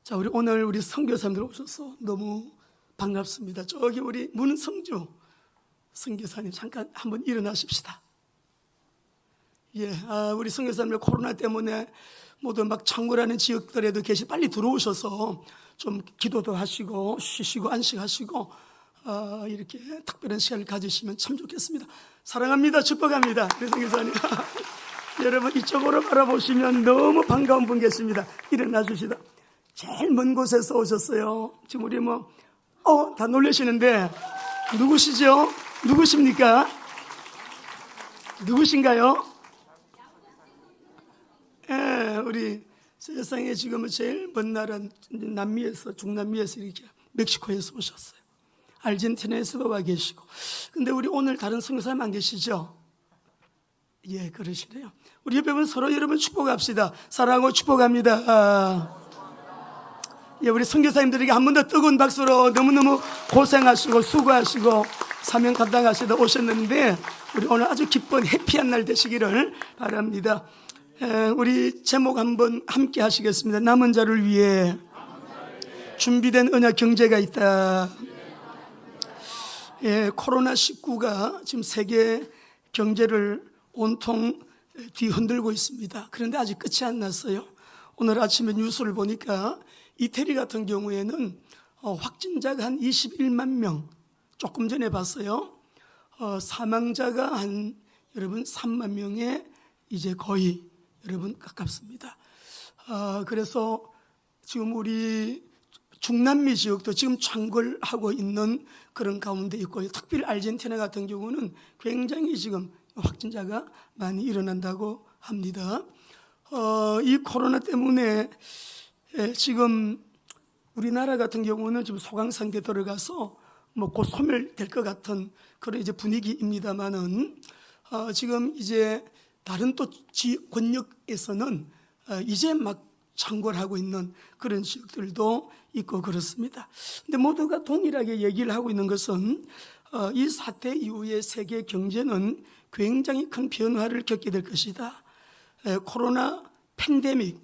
자, 오늘 선교사님들 오셔서 너무 반갑습니다. 저기 우리 문성주 선교사님 잠깐 한번 일어나십시다. 예, 우리 선교사님들 코로나 때문에 모두 막 창궐하는 지역들에도 빨리 들어오셔서 좀 기도도 하시고 쉬시고 안식하시고 이렇게 특별한 시간을 가지시면 참 좋겠습니다. 사랑합니다. 축복합니다. 우리 선교사님. 여러분 이쪽으로 바라보시면 너무 반가운 분 계십니다. 일어나 주시다. 제일 먼 곳에서 오셨어요. 지금 우리 다 놀라시는데 누구시죠? 누구십니까? 누구신가요? 예, 우리 세상에 지금 제일 먼 나라 중남미에서 이렇게 멕시코에서 오셨어요. 아르헨티나에서도 와 계시고. 근데 우리 오늘 다른 선교사님 안 계시죠? 예, 그러시네요. 우리 옆에 분 서로 여러분 축복합시다. 사랑하고 축복합니다. 예, 우리 선교사님들에게 한 번 더 뜨거운 박수로 너무너무 고생하시고 수고하시고 사명 감당하시다 오셨는데 우리 오늘 아주 기쁜 해피한 날 되시기를 바랍니다. 우리 제목 한번 함께 하시겠습니다. 남은 자를 위해 준비된 언약 경제가 있다. 예, 코로나19가 지금 세계 경제를 온통 뒤흔들고 있습니다. 그런데 아직 끝이 안 났어요. 오늘 아침에 뉴스를 보니까 이태리 같은 경우에는 확진자가 한 21만 명, 조금 전에 봤어요. 사망자가 여러분 3만 명에 이제 거의 여러분 가깝습니다. 그래서 지금 우리 중남미 지역도 지금 창궐하고 있는 그런 가운데 있고요. 특별히 아르헨티나 같은 경우는 굉장히 지금 확진자가 많이 일어난다고 합니다. 이 코로나 때문에 지금 우리나라 같은 경우는 지금 소강 상태에 들어가서 곧 소멸될 것 같은 그런 이제 분위기입니다만은 지금 이제 다른 또 권역에서는 이제 막 창궐하고 있는 그런 지역들도 있고 그렇습니다. 근데 모두가 동일하게 얘기를 하고 있는 것은 이 사태 이후에 세계 경제는 굉장히 큰 변화를 겪게 될 것이다. 코로나 팬데믹이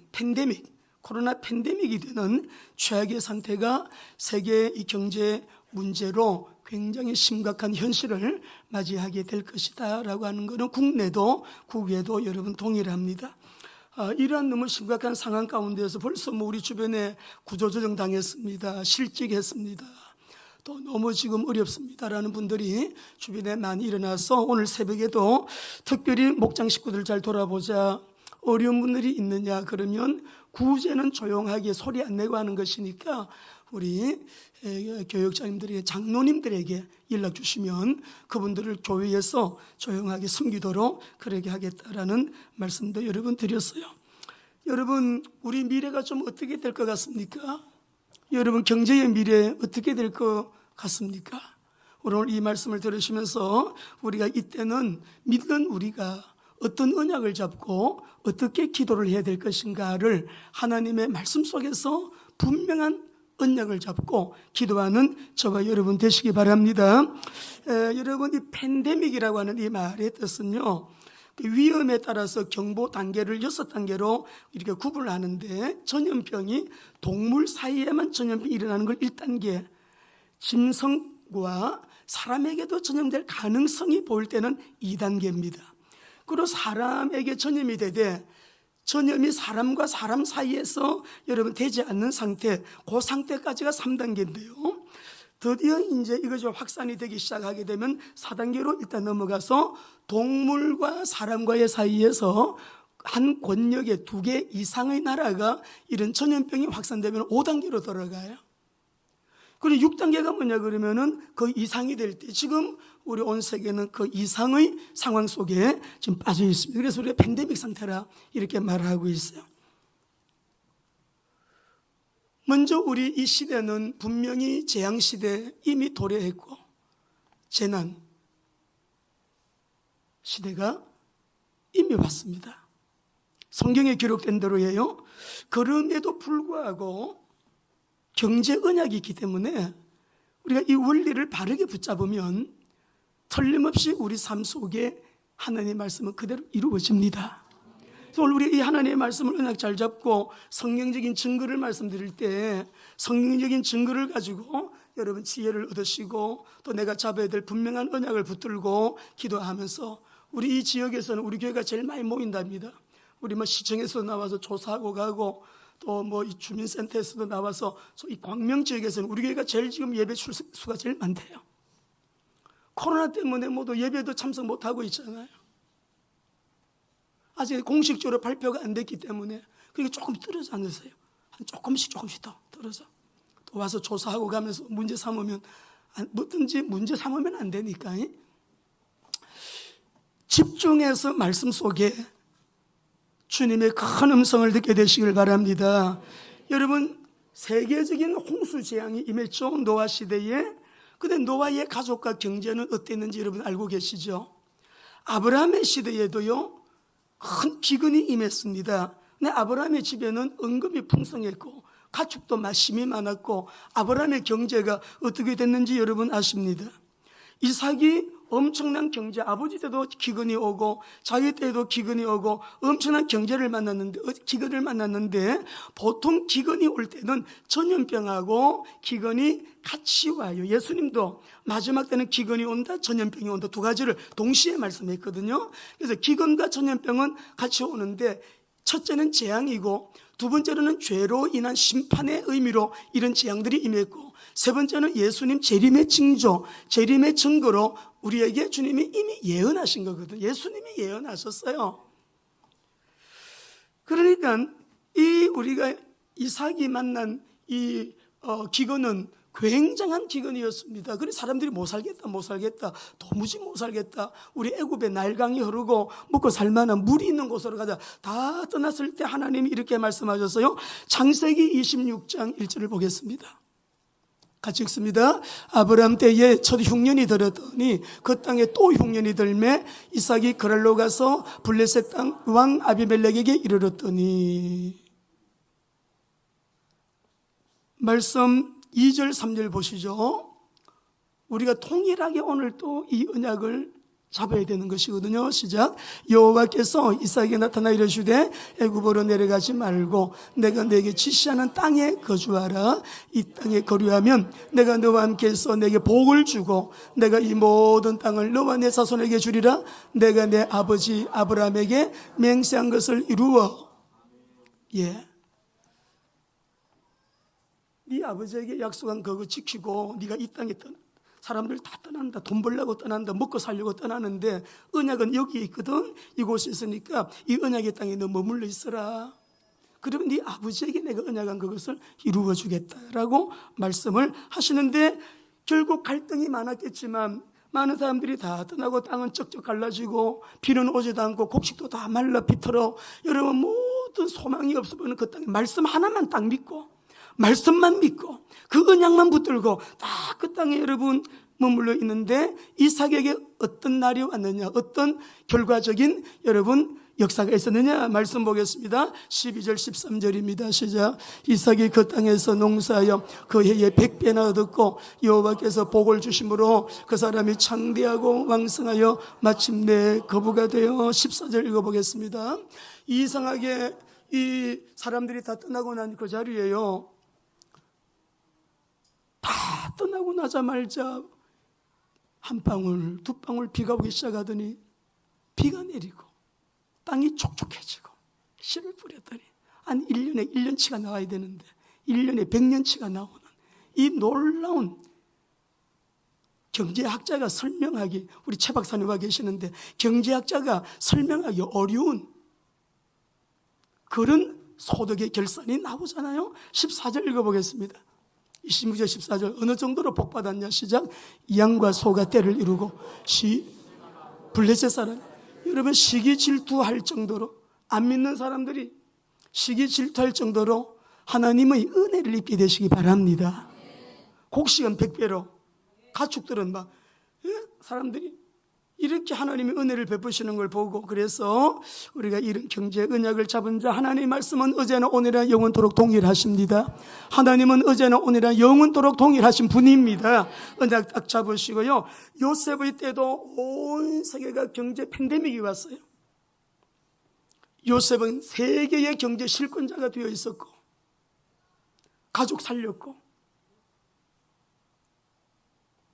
되는 최악의 상태가 세계 이 경제 문제로 굉장히 심각한 현실을 맞이하게 될 것이다 라고 하는 것은 국내도 국외도 여러분 동일합니다. 이러한 너무 심각한 상황 가운데서 벌써 우리 주변에 구조조정 당했습니다. 실직했습니다. 또 너무 지금 어렵습니다라는 분들이 주변에 많이 일어나서 오늘 새벽에도 특별히 목장 식구들 잘 돌아보자. 어려운 분들이 있느냐 그러면 구제는 조용하게 소리 안 내고 하는 것이니까 우리 교역자님들에게 장로님들에게 연락 주시면 그분들을 교회에서 조용하게 섬기도록 그러게 하겠다라는 말씀도 여러분 드렸어요. 여러분 우리 미래가 좀 어떻게 될 것 같습니까? 여러분 경제의 미래 어떻게 될 것 같습니까? 오늘 이 말씀을 들으시면서 우리가 이때는 믿는 우리가 어떤 언약을 잡고 어떻게 기도를 해야 될 것인가를 하나님의 말씀 속에서 분명한 언약을 잡고 기도하는 저와 여러분 되시기 바랍니다. 여러분 이 팬데믹이라고 하는 이 말의 뜻은요, 위험에 따라서 경보 단계를 6단계로 이렇게 구분을 하는데 전염병이 동물 사이에만 전염병이 일어나는 걸 1단계, 짐승과 사람에게도 전염될 가능성이 보일 때는 2단계입니다. 그리고 사람에게 전염이 되되 전염이 사람과 사람 사이에서 여러분 되지 않는 상태, 그 상태까지가 3단계인데요. 드디어 이제 이것이 확산이 되기 시작하게 되면 4단계로 일단 넘어가서 동물과 사람과의 사이에서 한 권역에 2개 이상의 나라가 이런 전염병이 확산되면 5단계로 들어가요. 그리고 6단계가 뭐냐 그러면은 그 이상이 될 때 지금 우리 온 세계는 그 이상의 상황 속에 지금 빠져 있습니다. 그래서 우리가 팬데믹 상태라 이렇게 말하고 있어요. 먼저 우리 이 시대는 분명히 재앙시대 이미 도래했고 재난 시대가 이미 왔습니다. 성경에 기록된 대로예요. 그럼에도 불구하고 경제 언약이 있기 때문에 우리가 이 원리를 바르게 붙잡으면 틀림없이 우리 삶 속에 하나님의 말씀은 그대로 이루어집니다. 오늘 우리 이 하나님의 말씀을 언약 잘 잡고 성경적인 증거를 말씀드릴 때 성경적인 증거를 가지고 여러분 지혜를 얻으시고 또 내가 잡아야 될 분명한 언약을 붙들고 기도하면서 우리 이 지역에서는 우리 교회가 제일 많이 모인답니다. 우리 뭐 시청에서 나와서 조사하고 가고 또 뭐 이 주민센터에서도 나와서 이 광명 지역에서는 우리 교회가 제일 지금 예배 수가 제일 많대요. 코로나 때문에 모두 예배도 참석 못하고 있잖아요. 아직 공식적으로 발표가 안 됐기 때문에 그게 조금 떨어져 앉으세요. 한 조금씩 더 떨어져. 또 와서 조사하고 가면서 문제 삼으면 뭐든지 문제 삼으면 안 되니까 집중해서 말씀 속에 주님의 큰 음성을 듣게 되시길 바랍니다. 여러분 세계적인 홍수 재앙이 임했죠. 노아 시대에. 근데 노아의 가족과 경제는 어땠는지 여러분 알고 계시죠? 아브라함의 시대에도요 큰 기근이 임했습니다. 근데 아브라함의 집에는 은금이 풍성했고 가축도 심이 많았고 아브라함의 경제가 어떻게 됐는지 여러분 아십니다. 이삭이 엄청난 경제, 아버지 때도 기근이 오고 자기 때도 기근이 오고 엄청난 기근을 만났는데 보통 기근이 올 때는 전염병하고 기근이 같이 와요. 예수님도 마지막 때는 기근이 온다, 전염병이 온다 두 가지를 동시에 말씀했거든요. 그래서 기근과 전염병은 같이 오는데 첫째는 재앙이고 두 번째로는 죄로 인한 심판의 의미로 이런 재앙들이 임했고 세 번째는 예수님 재림의 징조, 재림의 증거로 우리에게 주님이 이미 예언하신 거거든요. 예수님이 예언하셨어요. 그러니까 우리가 이삭이 만난 이 기근은 굉장한 기근이었습니다. 그래서 사람들이 못 살겠다. 도무지 못 살겠다. 우리 애굽에 나일강이 흐르고 먹고 살만한 물이 있는 곳으로 가자. 다 떠났을 때 하나님이 이렇게 말씀하셨어요. 창세기 26장 1절을 보겠습니다. 같이 읽습니다. 아브라함 때에 첫 흉년이 들었더니 그 땅에 또 흉년이 들매 이삭이 그랄로 가서 블레셋 땅 왕 아비멜렉에게 이르렀더니 말씀 2절 3절 보시죠. 우리가 통일하게 오늘 또 이 언약을 잡아야 되는 것이거든요. 시작. 여호와께서 이삭에게 나타나 이르시되 애굽으로 내려가지 말고 내가 내게 지시하는 땅에 거주하라. 이 땅에 거류하면 내가 너와 함께해서 내게 복을 주고 내가 이 모든 땅을 너와 내 자손에게 주리라. 내가 내 아버지 아브라함에게 맹세한 것을 이루어. 네 아버지에게 약속한 그거 지키고 네가 이 땅에 사람들 다 떠난다. 돈 벌려고 떠난다. 먹고 살려고 떠나는데 언약은 여기 있거든. 이곳에 있으니까 이 언약의 땅에 너 머물러 있어라. 그러면 네 아버지에게 내가 언약한 그것을 이루어 주겠다라고 말씀을 하시는데 결국 갈등이 많았겠지만 많은 사람들이 다 떠나고 땅은 쩍쩍 갈라지고 비는 오지도 않고 곡식도 다 말라 비틀어. 여러분 모든 소망이 없어 보이는 그 땅에 말씀 하나만 딱 믿고 말씀만 믿고 그 언약만 붙들고 딱 그 땅에 여러분 머물러 있는데 이삭에게 어떤 날이 왔느냐, 어떤 결과적인 여러분 역사가 있었느냐 말씀 보겠습니다. 12절 13절입니다. 시작. 이삭이 그 땅에서 농사하여 그 해에 100배나 얻었고 여호와께서 복을 주심으로 그 사람이 창대하고 왕성하여 마침내 거부가 되어 14절 읽어보겠습니다. 이상하게 이 사람들이 다 떠나고 난 그 자리에요. 다 떠나고 나자마자 한 방울 두 방울 비가 오기 시작하더니 비가 내리고 땅이 촉촉해지고 씨를 뿌렸더니 한 1년에 1년치가 나와야 되는데 1년에 100년치가 나오는 이 놀라운 경제학자가 설명하기, 우리 최 박사님 와 계시는데 경제학자가 설명하기 어려운 그런 소득의 결산이 나오잖아요. 14절 읽어보겠습니다. 26절 14절 어느 정도로 복받았냐. 시작. 양과 소가 때를 이루고 블레셋 사람, 여러분 시기 질투할 정도로, 안 믿는 사람들이 시기 질투할 정도로 하나님의 은혜를 입게 되시기 바랍니다. 곡식은 100배로, 가축들은 막 사람들이 이렇게 하나님의 은혜를 베푸시는 걸 보고, 그래서 우리가 이런 경제 언약을 잡은 자, 하나님의 말씀은 어제나 오늘이나 영원토록 동일하십니다. 하나님은 어제나 오늘이나 영원토록 동일하신 분입니다. 언약 딱 잡으시고요. 요셉의 때도 온 세계가 경제 팬데믹이 왔어요. 요셉은 세계의 경제 실권자가 되어 있었고 가족 살렸고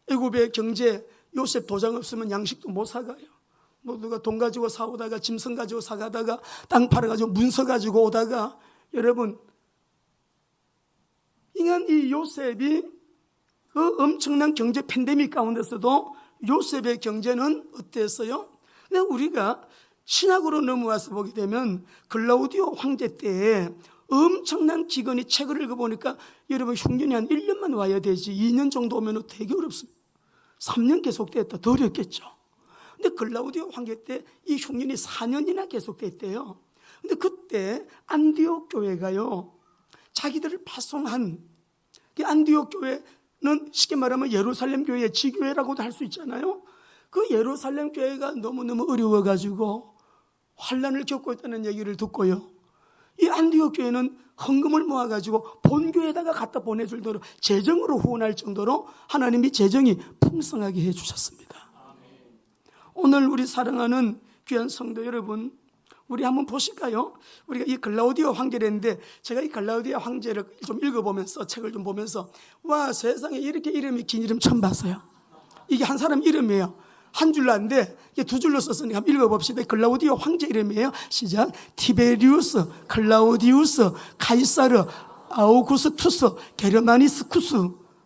애굽의 경제 요셉 도장 없으면 양식도 못 사가요. 모두가 돈 가지고 사오다가 짐승 가지고 사가다가 땅 팔아가지고 문서 가지고 오다가 여러분 인간 이 요셉이 그 엄청난 경제 팬데믹 가운데서도 요셉의 경제는 어땠어요? 근데 우리가 신학으로 넘어와서 보게 되면 글라우디오 황제 때에 엄청난 기근이 책을 읽어보니까 여러분 흉년이 한 1년만 와야 되지 2년 정도 오면 되게 어렵습니다. 3년 계속됐다. 더 어렵겠죠. 근데 글라우디오 황제 때 이 흉년이 4년이나 계속됐대요. 근데 그때 안디옥 교회가요 자기들을 파송한 안디옥 교회는 쉽게 말하면 예루살렘 교회의 지교회라고도 할 수 있잖아요. 그 예루살렘 교회가 너무너무 어려워가지고 환란을 겪고 있다는 얘기를 듣고요. 이 안디옥 교회는 헌금을 모아가지고 본교에다가 갖다 보내줄 정도로 재정으로 후원할 정도로 하나님이 재정이 풍성하게 해주셨습니다. 오늘 우리 사랑하는 귀한 성도 여러분, 우리 한번 보실까요? 우리가 이 글라우디오 황제랬는데 제가 이 글라우디오 황제를 좀 읽어보면서 책을 좀 보면서 와 세상에 이렇게 이름이 긴 이름 처음 봤어요. 이게 한 사람 이름이에요. 한 줄로 안 돼. 이게 두 줄로 썼으니까 한번 읽어봅시다. 글라우디오 황제 이름이에요. 시작. 티베리우스, 클라우디우스, 카이사르, 아우구스투스, 게르마니스쿠스.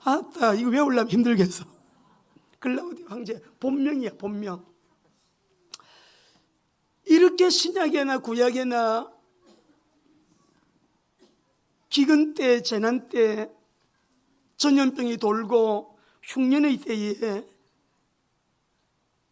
아따 이거 외우려면 힘들겠어. 글라우디오 황제 본명이야 본명. 이렇게 신약에나 구약에나 기근 때 재난 때 전염병이 돌고 흉년의 때에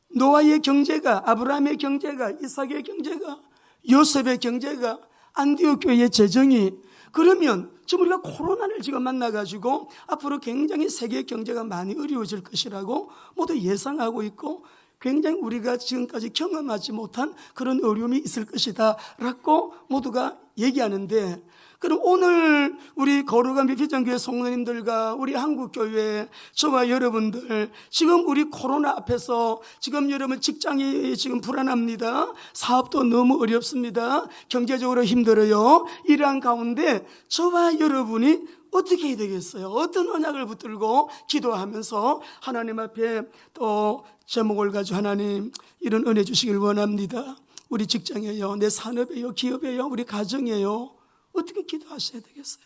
노아의 경제가, 아브라함의 경제가, 이삭의 경제가, 요셉의 경제가, 안디옥 교회의 재정이, 그러면 지금 우리가 코로나를 지금 만나가지고 앞으로 굉장히 세계 경제가 많이 어려워질 것이라고 모두 예상하고 있고 굉장히 우리가 지금까지 경험하지 못한 그런 어려움이 있을 것이다 라고 모두가 얘기하는데, 그럼 오늘 우리 거룩한 비피전교회 성도님들과 우리 한국교회 저와 여러분들 지금 우리 코로나 앞에서 지금 여러분 직장이 지금 불안합니다. 사업도 너무 어렵습니다. 경제적으로 힘들어요. 이러한 가운데 저와 여러분이 어떻게 해야 되겠어요? 어떤 언약을 붙들고 기도하면서 하나님 앞에 또 제목을 가지고 하나님 이런 은혜 주시길 원합니다. 우리 직장에요, 내 산업에요, 기업에요, 우리 가정에요. 어떻게 기도하셔야 되겠어요?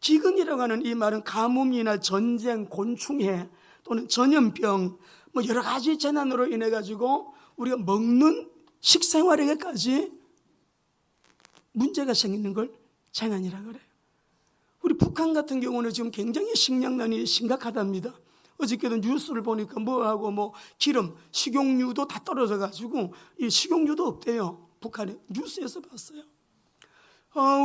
기근이라고 하는 이 말은 가뭄이나 전쟁, 곤충해 또는 전염병 뭐 여러 가지 재난으로 인해 가지고 우리가 먹는 식생활에게까지 문제가 생기는 걸 재난이라 그래요. 우리 북한 같은 경우는 지금 굉장히 식량난이 심각하답니다. 어저께도 뉴스를 보니까 뭐하고 뭐 기름, 식용유도 다 떨어져 가지고 이 식용유도 없대요. 북한에. 뉴스에서 봤어요.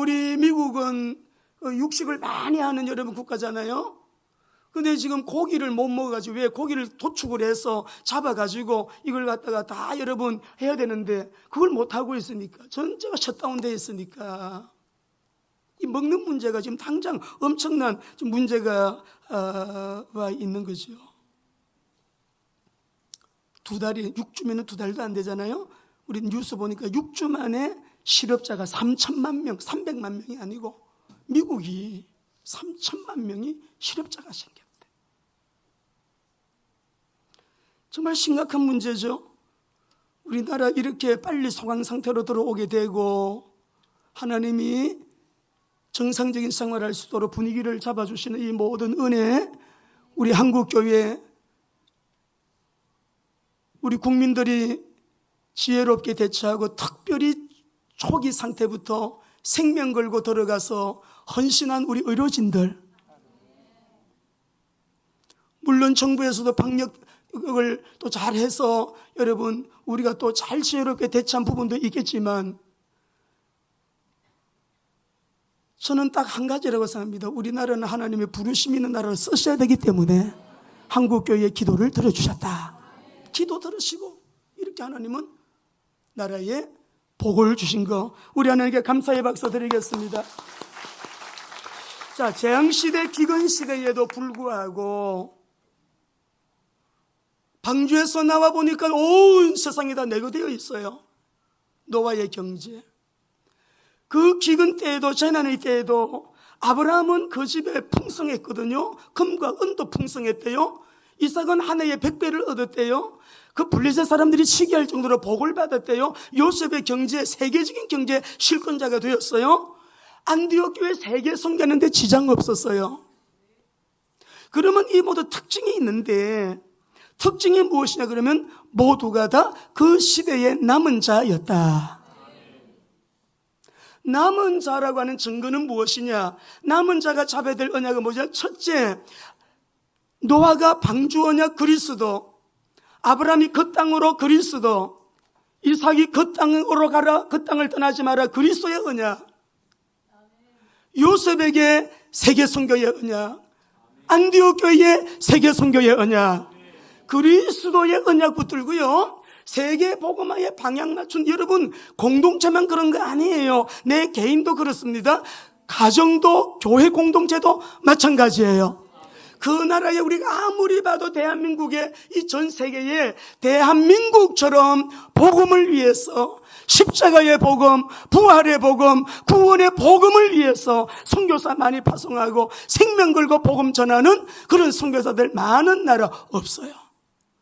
우리 미국은 육식을 많이 하는 여러분 국가잖아요. 근데 지금 고기를 못 먹어가지고 왜 고기를 도축을 해서 잡아가지고 이걸 갖다가 다 여러분 해야 되는데 그걸 못하고 있으니까 전체가 셧다운되어 있으니까 이 먹는 문제가 지금 당장 엄청난 문제가 와 있는 거죠. 2달이 6주면 2달도 안 되잖아요. 우리 뉴스 보니까 6주 만에 실업자가 3천만 명, 300만 명이 아니고 미국이 3천만 명이 실업자가 생겼대. 정말 심각한 문제죠. 우리나라 이렇게 빨리 소강 상태로 들어오게 되고 하나님이 정상적인 생활을 할 수 있도록 분위기를 잡아주시는 이 모든 은혜, 우리 한국교회 우리 국민들이 지혜롭게 대처하고 특별히 초기 상태부터 생명 걸고 들어가서 헌신한 우리 의료진들, 물론 정부에서도 방역을 또 잘해서 여러분 우리가 또 잘 지혜롭게 대처한 부분도 있겠지만 저는 딱 한 가지라고 생각합니다. 우리나라는 하나님의 부르심 있는 나라를 쓰셔야 되기 때문에 한국교회의 기도를 들어주셨다. 기도 들으시고 이렇게 하나님은 나라에 복을 주신 거 우리 하나님께 감사의 박수 드리겠습니다. 자, 재앙시대 기근시대에도 불구하고 방주에서 나와 보니까 온 세상이 다 내고 되어 있어요. 노아의 경제. 그 기근 때에도, 재난의 때에도 아브라함은 그 집에 풍성했거든요. 금과 은도 풍성했대요. 이삭은 한 해에 100배를 얻었대요. 그 블레셋 사람들이 시기할 정도로 복을 받았대요. 요셉의 경제, 세계적인 경제 실권자가 되었어요. 안디옥 교회 세계 선교하는데 지장 없었어요. 그러면 이 모두 특징이 있는데, 특징이 무엇이냐 그러면 모두가 다 그 시대의 남은 자였다. 남은 자라고 하는 증거는 무엇이냐? 남은 자가 잡아야 될 언약은 뭐냐? 첫째, 노아가 방주 언약 그리스도, 아브라함이 그 땅으로 그리스도, 이삭이 그 땅으로 가라, 그 땅을 떠나지 마라, 그리스도의 언약. 요셉에게 세계 선교의 언약, 안디옥 교회의 세계 선교의 언약, 그리스도의 언약 붙들고요. 세계 복음화에 방향 맞춘, 여러분 공동체만 그런 거 아니에요. 내 개인도 그렇습니다. 가정도, 교회 공동체도 마찬가지예요. 그 나라에 우리가 아무리 봐도 대한민국에, 이 전 세계에 대한민국처럼 복음을 위해서, 십자가의 복음, 부활의 복음, 구원의 복음을 위해서 선교사 많이 파송하고 생명 걸고 복음 전하는 그런 선교사들 많은 나라 없어요.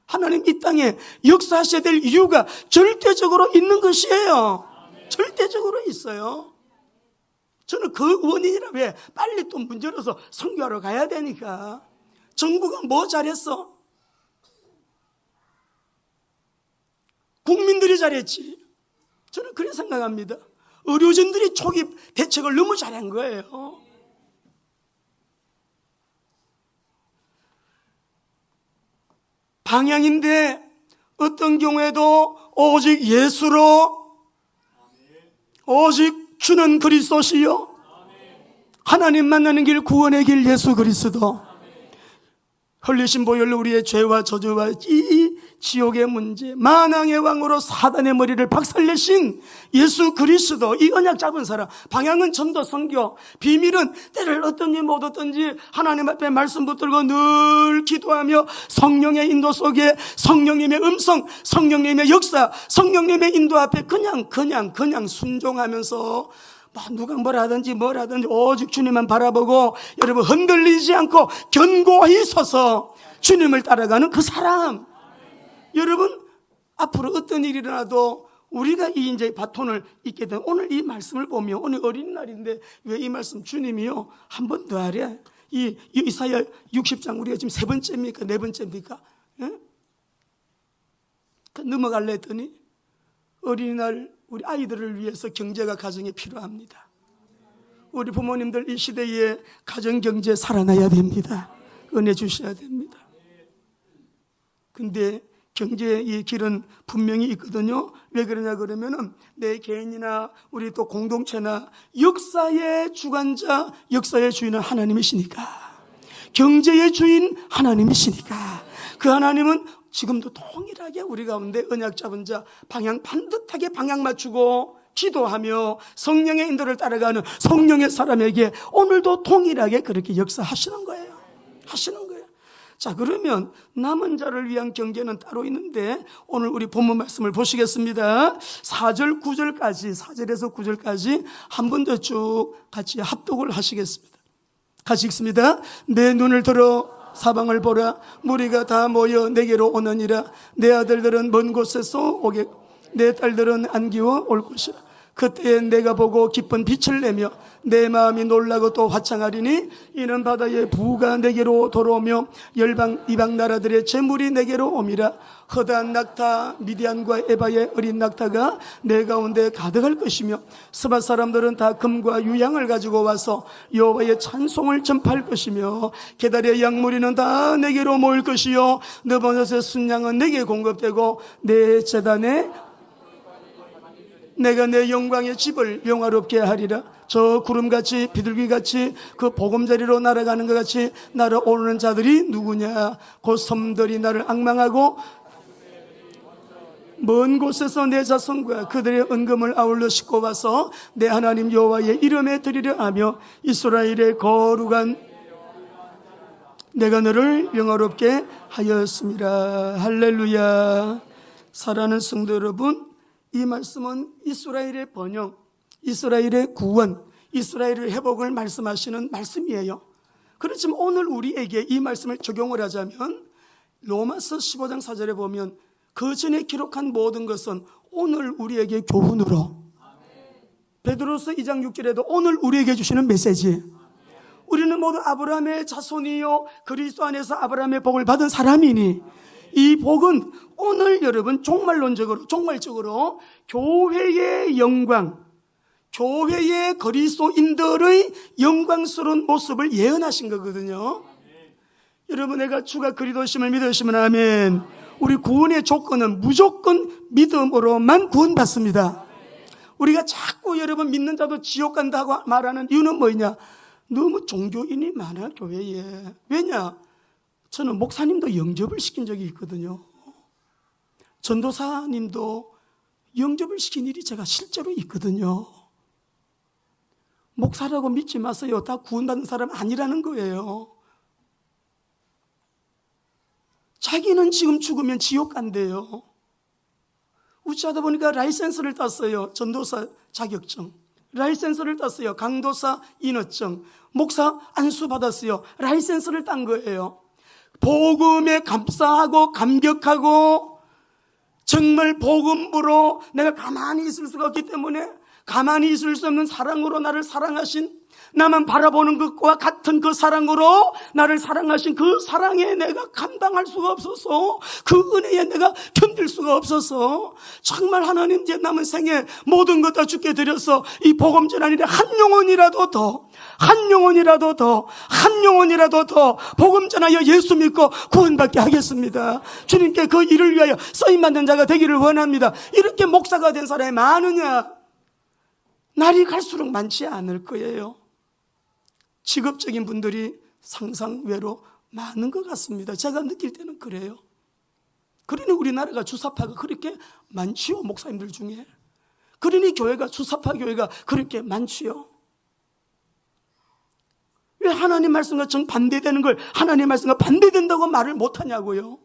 하나님 이 땅에 역사하셔야 될 이유가 절대적으로 있는 것이에요. 절대적으로 있어요. 저는 그 원인이라. 왜? 빨리 또 문제로서 선교하러 가야 되니까. 정부가 뭐 잘했어? 국민들이 잘했지. 저는 그렇게 생각합니다. 의료진들이 초기 대책을 너무 잘한 거예요. 방향인데 어떤 경우에도 오직 예수로, 오직 주는 그리스도시요, 하나님 만나는 길, 구원의 길 예수 그리스도. 흘리신 보혈로 우리의 죄와 저주와 이 지옥의 문제, 만왕의 왕으로 사단의 머리를 박살내신 예수 그리스도, 이 언약 잡은 사람. 방향은 전도 선교, 비밀은 때를 얻든지 못 얻든지 하나님 앞에 말씀 붙들고 늘 기도하며 성령의 인도 속에 성령님의 음성, 성령님의 역사, 성령님의 인도 앞에 그냥 순종하면서 누가 뭘 하든지 오직 주님만 바라보고, 여러분 흔들리지 않고 견고히 서서 주님을 따라가는 그 사람. 여러분 앞으로 어떤 일이 일어나도 우리가 이 이제 바톤을 잊게 된, 오늘 이 말씀을 보면, 오늘 어린날인데 왜 이 말씀 주님이요 한 번 더 하래. 이 이사야 60장 우리가 지금 3번째입니까? 4번째입니까? 예? 넘어갈래 했더니 어린이날 우리 아이들을 위해서 경제가 가정에 필요합니다. 우리 부모님들 이 시대에 가정 경제 살아나야 됩니다. 은혜 주셔야 됩니다. 근데 경제의 길은 분명히 있거든요. 왜 그러냐 그러면은 내 개인이나 우리 또 공동체나 역사의 주관자, 역사의 주인은 하나님이시니까, 경제의 주인 하나님이시니까, 그 하나님은 지금도 동일하게 우리 가운데 언약 잡은 자, 반듯하게 방향 맞추고 기도하며 성령의 인도를 따라가는 성령의 사람에게 오늘도 동일하게 그렇게 역사하시는 거예요. 하시는 거예요. 자, 그러면 남은 자를 위한 경제는 따로 있는데 오늘 우리 본문 말씀을 보시겠습니다. 4절 9절까지, 4절에서 9절까지 한 번 더 쭉 같이 합독을 하시겠습니다. 같이 읽습니다. 내 눈을 들어 사방을 보라. 무리가 다 모여 내게로 오느니라. 내 아들들은 먼 곳에서 오게, 내 딸들은 안기워 올 것이라. 그때 내가 보고 기쁜 빛을 내며 내 마음이 놀라고 또 화창하리니, 이는 바다의 부가 내게로 돌아오며 열방 이방 나라들의 재물이 내게로 옴이라. 허다한 낙타 미디안과 에바의 어린 낙타가 내 가운데 가득할 것이며, 스밧 사람들은 다 금과 유향을 가지고 와서 여호와의 찬송을 전파할 것이며, 게달의 양무리는 다 내게로 모일 것이요 느바못의 순양은 내게 공급되고, 내 제단에 내가 내 영광의 집을 영화롭게 하리라. 저 구름같이 비둘기같이 그 보금자리로 날아가는 것 같이 날아오르는 자들이 누구냐? 곧 섬들이 나를 앙망하고 먼 곳에서 내 자손과 그들의 은금을 아울러 싣고 와서 내 하나님 여호와의 이름에 드리려 하며 이스라엘의 거룩한 내가 너를 영화롭게 하였습니다. 할렐루야. 사랑하는 성도 여러분, 이 말씀은 이스라엘의 번영, 이스라엘의 구원, 이스라엘의 회복을 말씀하시는 말씀이에요. 그렇지만 오늘 우리에게 이 말씀을 적용을 하자면 로마서 15장 4절에 보면 그 전에 기록한 모든 것은 오늘 우리에게 교훈으로, 베드로서 2장 6절에도 오늘 우리에게 주시는 메시지, 우리는 모두 아브라함의 자손이요 그리스도 안에서 아브라함의 복을 받은 사람이니 이 복은 오늘 여러분 종말적으로 교회의 영광, 교회의 그리스도인들의 영광스러운 모습을 예언하신 거거든요. 여러분, 내가 주가 그리스도심을 믿으시면 아멘. 우리 구원의 조건은 무조건 믿음으로만 구원받습니다. 우리가 자꾸 여러분 믿는 자도 지옥 간다고 말하는 이유는 뭐냐? 너무 종교인이 많아 교회에. 왜냐? 저는 목사님도 영접을 시킨 적이 있거든요. 전도사님도 영접을 시킨 일이 제가 실제로 있거든요. 목사라고 믿지 마세요. 다 구원받은 사람 아니라는 거예요. 자기는 지금 죽으면 지옥 간대요. 우찌하다 보니까 라이센스를 땄어요. 전도사 자격증. 라이센스를 땄어요. 강도사 인허증. 목사 안수 받았어요. 라이센스를 딴 거예요. 복음에 감사하고 감격하고 정말 복음으로 내가 가만히 있을 수가 없기 때문에 가만히 있을 수 없는 사랑으로 나를 사랑하신, 나만 바라보는 것과 같은 그 사랑으로 나를 사랑하신 그 사랑에 내가 감당할 수가 없어서, 그 은혜에 내가 견딜 수가 없어서 정말 하나님 제 남은 생에 모든 것 다 주께 드려서 이 복음 전하는데 한 영혼이라도 더 복음 전하여 예수 믿고 구원받게 하겠습니다. 주님께 그 일을 위하여 쓰임받는 자가 되기를 원합니다. 이렇게 목사가 된 사람이 많으냐? 날이 갈수록 많지 않을 거예요. 직업적인 분들이 상상외로 많은 것 같습니다. 제가 느낄 때는 그래요. 그러니 우리나라가 주사파가 그렇게 많지요. 목사님들 중에. 그러니 교회가, 주사파 교회가 그렇게 많지요. 왜 하나님 말씀과 정반대되는 걸 하나님 말씀과 반대된다고 말을 못하냐고요.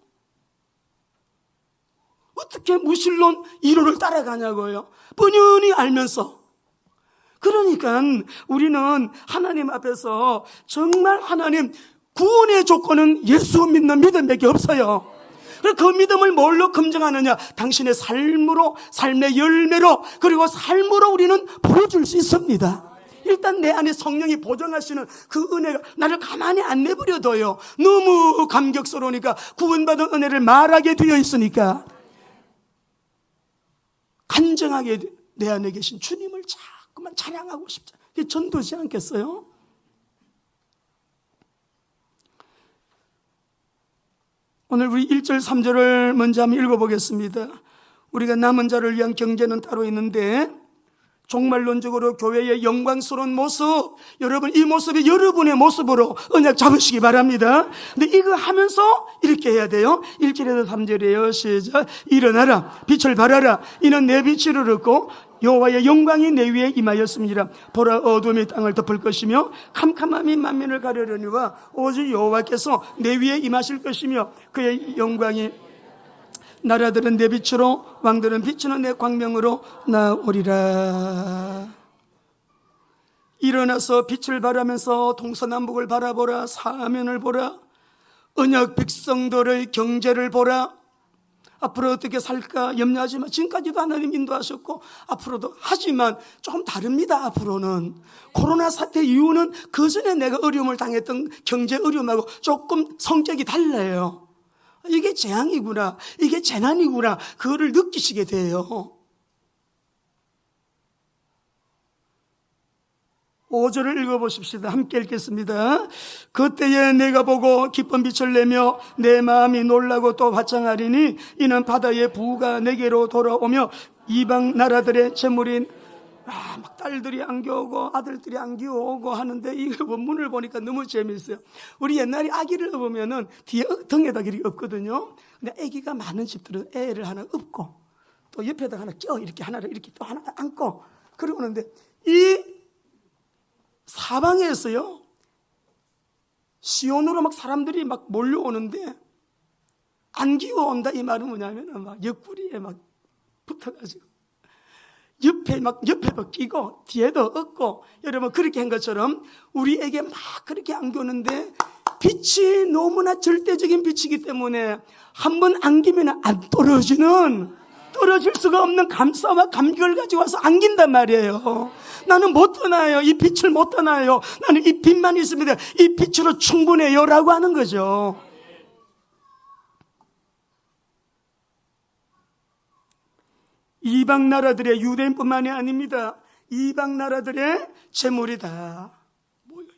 어떻게 무신론 이론을 따라가냐고요. 뻔히 알면서. 그러니까 우리는 하나님 앞에서 정말 하나님 구원의 조건은 예수 믿는 믿음밖에 없어요. 그 믿음을 뭘로 검증하느냐? 당신의 삶으로, 삶의 열매로, 그리고 삶으로 우리는 보여줄 수 있습니다. 일단 내 안에 성령이 보정하시는 그 은혜가 나를 가만히 안 내버려둬요. 너무 감격스러우니까, 구원받은 은혜를 말하게 되어 있으니까 간증하게 내 안에 계신 주님을 자꾸만 찬양하고 싶죠. 그게 전도지 않겠어요? 오늘 우리 1절 3절을 먼저 한번 읽어보겠습니다. 우리가 남은 자를 위한 경제는 따로 있는데 종말론적으로 교회의 영광스러운 모습, 여러분 이 모습이 여러분의 모습으로 언약 잡으시기 바랍니다. 근데 이거 하면서 이렇게 해야 돼요. 1절에서 3절이에요. 시작. 일어나라, 빛을 발하라. 이는 내 빛을 얻고 여호와의 영광이 내 위에 임하였습니다. 보라, 어둠이 땅을 덮을 것이며 캄캄함이 만민을 가려려니와 오직 여호와께서 내 위에 임하실 것이며 그의 영광이 나라들은 내 빛으로, 왕들은 비추는 내 광명으로 나오리라. 일어나서 빛을 발하면서 동서남북을 바라보라. 사면을 보라. 언약 백성들의 경제를 보라. 앞으로 어떻게 살까 염려하지 마. 지금까지도 하나님 인도하셨고 앞으로도. 하지만 좀 다릅니다. 앞으로는 코로나 사태 이후는 그 전에 내가 어려움을 당했던 경제 어려움하고 조금 성격이 달라요. 이게 재앙이구나, 이게 재난이구나, 그거를 느끼시게 돼요. 5절을 읽어보십시다. 함께 읽겠습니다. 그때에 내가 보고 기쁜 빛을 내며 내 마음이 놀라고 또 화창하리니 이는 바다의 부가 내게로 돌아오며 이방 나라들의 재물인 막 딸들이 안겨오고 아들들이 안겨오고 하는데 이 원문을 보니까 너무 재미있어요. 우리 옛날에 아기를 업으면은 뒤에 등에다 길이 없거든요. 근데 아기가 많은 집들은 애를 하나 업고 또 옆에다 하나 껴 이렇게 하나를 이렇게 또 하나 안고 그러고 오는데 이 사방에서요 시온으로 막 사람들이 막 몰려오는데 안 기어온다 이 말은 뭐냐면 막 옆구리에 막 붙어가지고 옆에 막 끼고 뒤에도 얻고 여러분 그렇게 한 것처럼 우리에게 막 그렇게 안겨오는데 빛이 너무나 절대적인 빛이기 때문에 한번 안기면 안 떨어질 수가 없는 감사와 감격을 가지고 와서 안긴단 말이에요. 나는 못 떠나요. 이 빛을 못 떠나요. 나는 이 빛만 있습니다. 이 빛으로 충분해요 라고 하는 거죠. 이방 나라들의 유대인뿐만이 아닙니다. 이방 나라들의 재물이 다 모여요.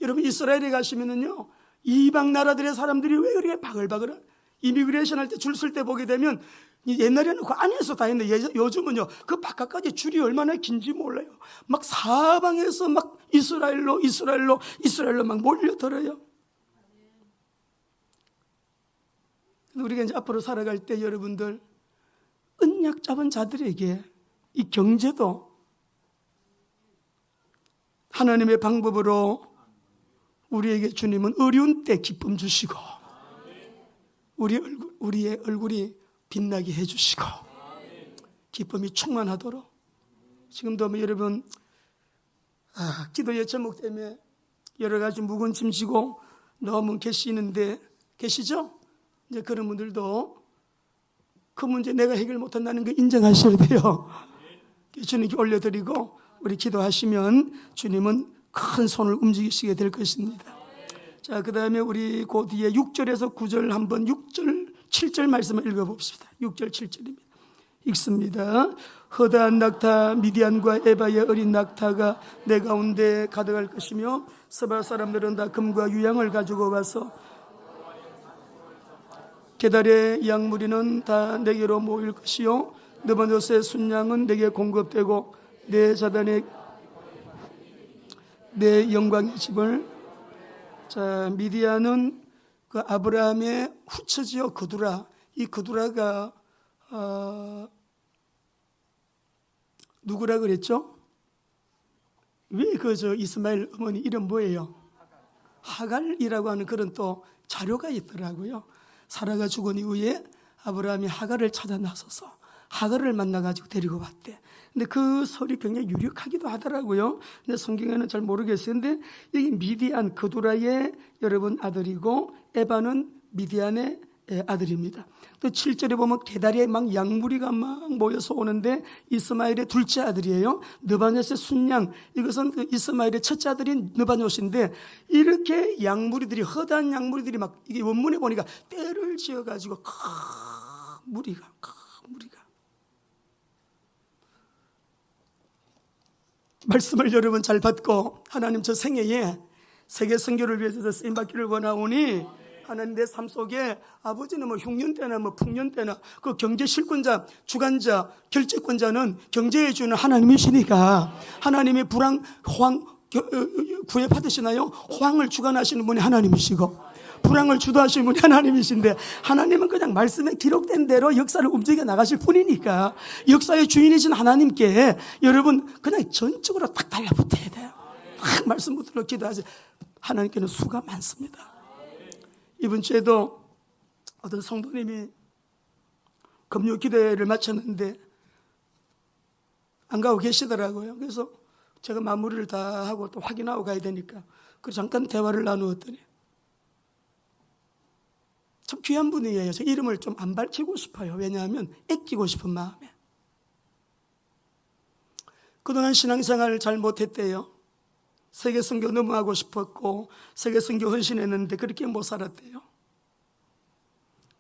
여러분 이스라엘에 가시면은요, 이방 나라들의 사람들이 왜 그렇게 바글바글 이미그레이션 할 때 줄 쓸 때 보게 되면 옛날에는 그 안에서 다 했는데 요즘은요 그 바깥까지 줄이 얼마나 긴지 몰라요. 막 사방에서 막 이스라엘로 막 몰려들어요. 우리가 이제 앞으로 살아갈 때 여러분들 은약 잡은 자들에게 이 경제도 하나님의 방법으로 우리에게 주님은 어려운 때 기쁨 주시고 우리의 얼굴이 빛나게 해주시고 기쁨이 충만하도록 지금도 뭐 여러분 기도의 제목 때문에 여러 가지 묵은 짐 지고 너무 계시죠? 이제 그런 분들도 그 문제 내가 해결 못한다는 거 인정하셔야 돼요. 주님께 올려드리고 우리 기도하시면 주님은 큰 손을 움직이시게 될 것입니다. 자, 그 다음에 우리 그 뒤에 6절에서 9절 한번 6절, 7절 말씀을 읽어봅시다. 6절, 7절입니다. 읽습니다. 허다한 낙타 미디안과 에바의 어린 낙타가 내 가운데 가득할 것이며 서발 사람들은 다 금과 유향을 가지고 와서 게달의 양무리는 다 내게로 모일 것이요 느바노스의 순양은 내게 공급되고 내 자단의 내 영광의 집을 자 미디안은 그 아브라함의 후처지요 그두라 이 그두라가 누구라 그랬죠? 왜 저 이스마엘 어머니 이름 뭐예요? 하갈이라고 하는 그런 또 자료가 있더라고요. 사라가 죽은 이후에 아브라함이 하갈을 찾아 나서서 하갈을 만나가지고 데리고 왔대. 근데 그 설이 굉장히 유력하기도 하더라고요. 근데 성경에는 잘 모르겠어요. 근데 여기 미디안 그두라의 여러분 아들이고 에바는 미디안의 아들입니다. 또 7절에 보면 게달에 막 양무리가 막 모여서 오는데 이스마엘의 둘째 아들이에요. 느바뇨스의 순양 이것은 그 이스마엘의 첫째 아들인 느바뇨스인데 이렇게 양무리들이 허다한 양무리들이 막 이게 원문에 보니까 떼를 지어가지고 무리가 말씀을 여러분 잘 받고 하나님 저 생애에 세계 선교를 위해서 쓰임받기를 원하오니 하나님 내 삶 속에 아버지는 뭐 흉년 때나 뭐 풍년 때나 그 경제 실권자, 주관자, 결재권자는 경제해 주는 하나님이시니까 하나님의 호황 구애 받으시나요? 호황을 주관하시는 분이 하나님이시고 불황을 주도하시는 분이 하나님이신데 하나님은 그냥 말씀에 기록된 대로 역사를 움직여 나가실 뿐이니까 역사의 주인이신 하나님께 여러분 그냥 전적으로 딱 달라붙어야 돼요. 딱 말씀 붙들어 기도하세요. 하나님께는 수가 많습니다. 이번 주에도 어떤 성도님이 금요 기도회를 마쳤는데 안 가고 계시더라고요. 그래서 제가 마무리를 다 하고 또 확인하고 가야 되니까 그래서 잠깐 대화를 나누었더니 참 귀한 분이에요. 제 이름을 좀 안 밝히고 싶어요. 왜냐하면 아끼고 싶은 마음에. 그동안 신앙생활을 잘 못했대요. 세계 선교 너무 하고 싶었고 세계 선교 헌신했는데 그렇게 못 살았대요.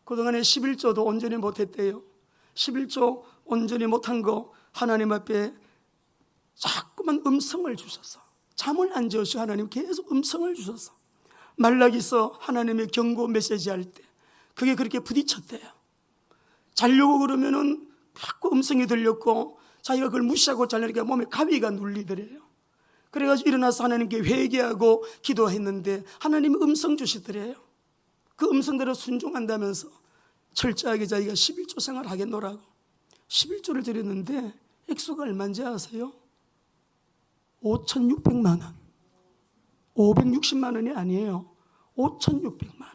그동안에 11조도 온전히 못했대요. 11조 온전히 못한 거 하나님 앞에 자꾸만 음성을 주셔서 잠을 안 재우시고 하나님 계속 음성을 주셔서 말라기서 하나님의 경고 메시지 할 때 그게 그렇게 부딪혔대요. 자려고 그러면은 자꾸 음성이 들렸고 자기가 그걸 무시하고 자려니까 몸에 가위가 눌리더래요. 그래가지고 일어나서 하나님께 회개하고 기도했는데 하나님이 음성 주시더래요. 그 음성대로 순종한다면서 철저하게 자기가 11조 생활 하겠노라고 11조를 드렸는데 액수가 얼마인지 아세요? 5,600만 원. 560만 원이 아니에요. 5,600만 원.